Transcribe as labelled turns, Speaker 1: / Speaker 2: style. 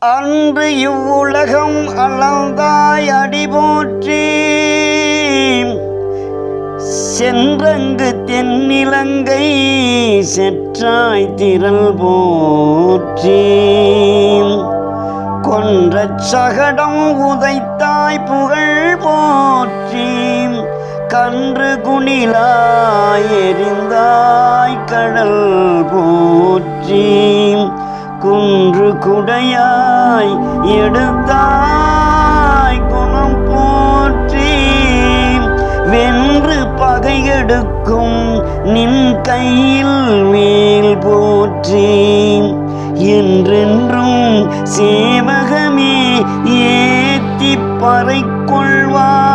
Speaker 1: அன்று இவ்வுலகம் அளந்தாய் அடி போற்றி சென்றங்கு தென்னிலங்கை செற்றாய் திரள் போற்றி கொன்ற சகடம் உதைத்தாய் புகழ் போற்றி கன்று குணிலாய் எரிந்தாய் கடல் போற்றி குன்று குடையாய் எடுத்தாய் குணம் போற்றி வென்று பகையெடுக்கும் நின் கையில் மேல் போற்றி என்றென்றும் சேவகமே ஏத்தி பறை கொள்வாய்